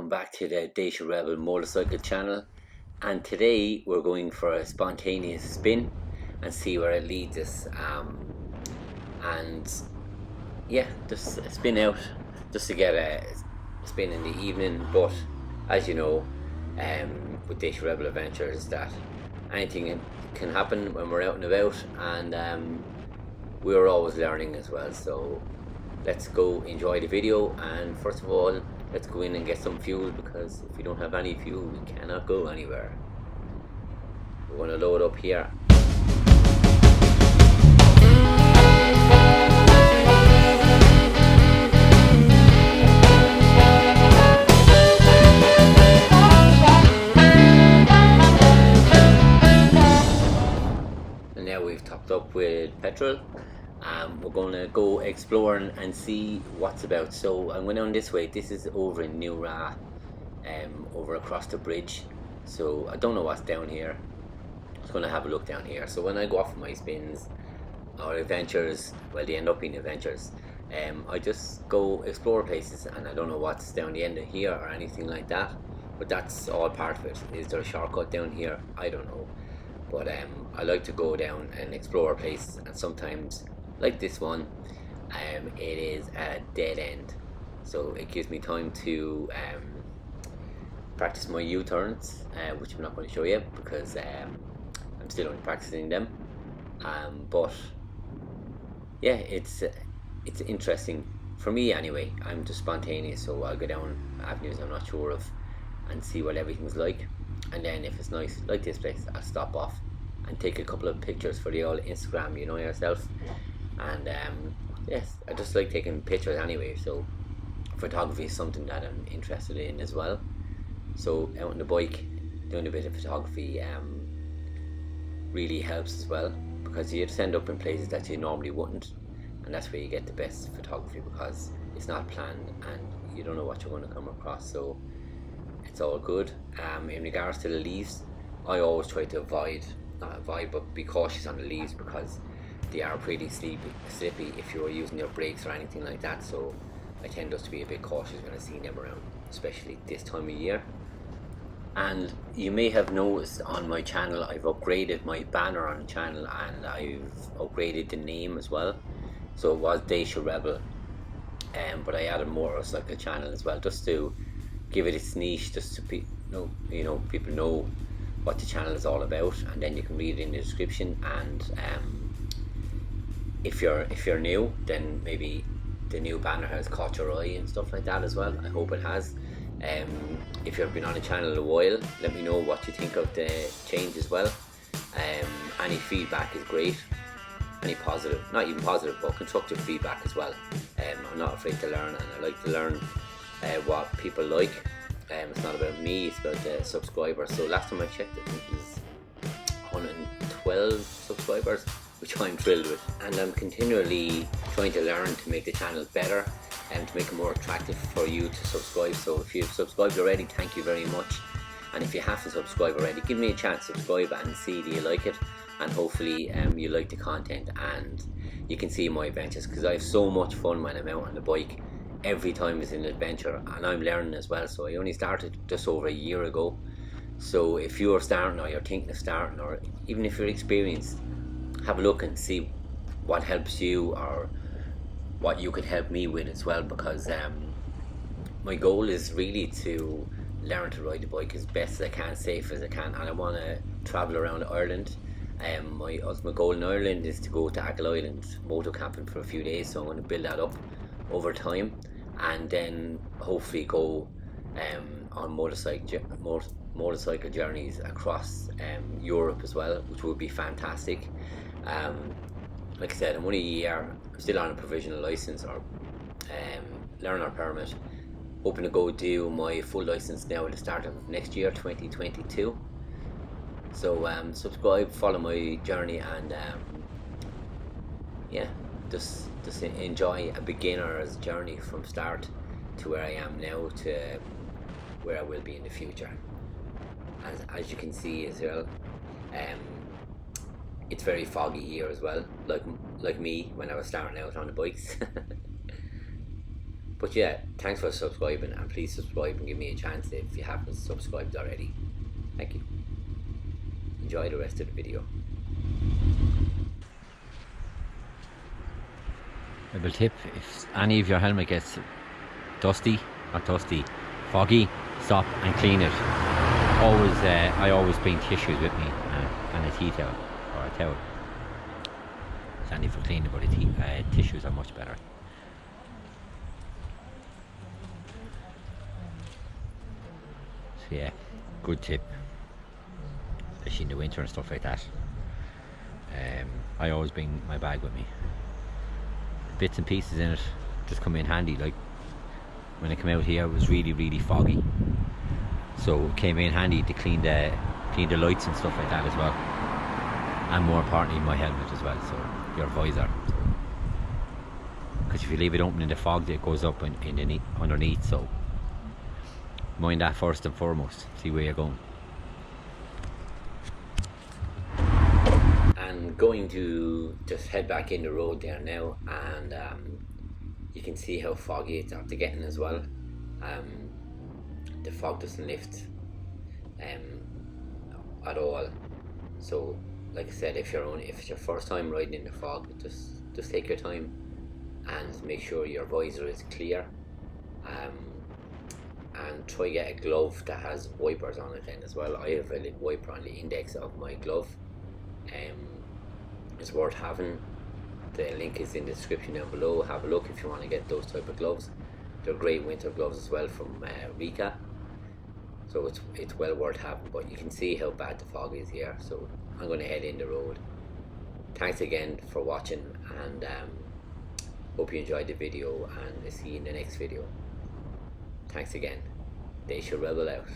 welcome back to the Deise motorcycle channel, and today we're going for a spontaneous spin and see where it leads us. And yeah, just a spin out just to get a spin in the evening. But as you know, with Deise Adventures, that anything can happen when we're out and about, and we're always learning as well. So let's go enjoy the video, and first of all, let's go in and get some fuel, because if we don't have any fuel, we cannot go anywhere. We're going to load up here. And now we've topped up with petrol. We're going to go exploring and see what's about. So I'm going down this way. This is over in New Ra, over across the bridge. So I don't know what's down here. I'm just going to have a look down here. So when I go off my spins or adventures, well, they end up being adventures, I just go explore places, and I don't know what's down the end of here or anything like that, but that's all part of it. Is there a shortcut down here? I don't know, but I like to go down and explore places, and sometimes, like this one, it is a dead end, so it gives me time to practice my U-turns, which I'm not going to show you because I'm still only practicing them, but yeah, it's interesting for me anyway. I'm just spontaneous, so I'll go down avenues I'm not sure of and see what everything's like, and then if it's nice like this place, I'll stop off and take a couple of pictures for the old Instagram, you know yourself. And yes, I just like taking pictures anyway, so photography is something that I'm interested in as well. So out on the bike, doing a bit of photography really helps as well, because you just end up in places that you normally wouldn't, and that's where you get the best photography, because it's not planned and you don't know what you're going to come across, so it's all good. In regards to the leaves, I always try to not avoid, but be cautious on the leaves, because they are pretty slippy if you're using your brakes or anything like that. So I tend just to be a bit cautious when I see them around, especially this time of year. And you may have noticed on my channel, I've upgraded my banner on the channel, and I've upgraded the name as well. So it was Deise Rebel, but I added motorcycle channel as well, just to give it its niche, just to people know what the channel is all about, and then you can read it in the description. And if you're new, then maybe the new banner has caught your eye and stuff like that as well. I hope it has. If you've been on the channel a while, let me know what you think of the change as well. Any feedback is great, any positive, not even positive, but constructive feedback as well. I'm not afraid to learn, and I like to learn what people like. It's not about me, it's about the subscribers. So last time I checked, I think it was 112 subscribers, which I'm thrilled with, and I'm continually trying to learn to make the channel better and to make it more attractive for you to subscribe. So if you've subscribed already, thank you very much, and if you haven't subscribed already, give me a chance, subscribe and see do you like it, and hopefully you like the content and you can see my adventures, because I have so much fun when I'm out on the bike. Every time is an adventure, and I'm learning as well. So I only started just over a year ago, so if you're starting, or you're thinking of starting, or even if you're experienced, have a look and see what helps you or what you could help me with as well, because my goal is really to learn to ride the bike as best as I can, safe as I can, and I want to travel around Ireland. My ultimate goal in Ireland is to go to ATGATT Island moto camping for a few days, so I'm going to build that up over time, and then hopefully go on motorcycle journeys across Europe as well, which would be fantastic. Like I said, I'm only a year, I'm still on a provisional license, or learner permit, hoping to go do my full license now at the start of next year, 2022. So subscribe, follow my journey, and yeah, just enjoy a beginner's journey from start to where I am now to where I will be in the future. As you can see as well, it's very foggy here as well, like me when I was starting out on the bikes. But yeah, thanks for subscribing, and please subscribe and give me a chance if you haven't subscribed already. Thank you. Enjoy the rest of the video. A little tip: if any of your helmet gets dusty or foggy, stop and clean it. I always bring tissues with me and a tea towel or a towel. It's handy for cleaning, but tissues are much better. So yeah, good tip, especially in the winter and stuff like that. I always bring my bag with me. Bits and pieces in it just come in handy. Like when I came out here, it was really foggy, so it came in handy to clean the lights and stuff like that as well, and more importantly my helmet as well, so your visor, because if you leave it open in the fog it goes up underneath, so mind that first and foremost. See where you're going. I'm going to just head back in the road there now, and you can see how foggy it's after getting as well. The fog doesn't lift at all. So like I said, if it's your first time riding in the fog, just take your time and make sure your visor is clear, and try get a glove that has wipers on it then as well. I have a little wiper on the index of my glove. It's worth having. The link is in the description down below. Have a look if you want to get those type of gloves. They're great winter gloves as well from Rika, so it's well worth having. But you can see how bad the fog is here, so I'm going to head in the road. Thanks again for watching, and hope you enjoyed the video, and I'll see you in the next video. Thanks again. Deise Rebel out.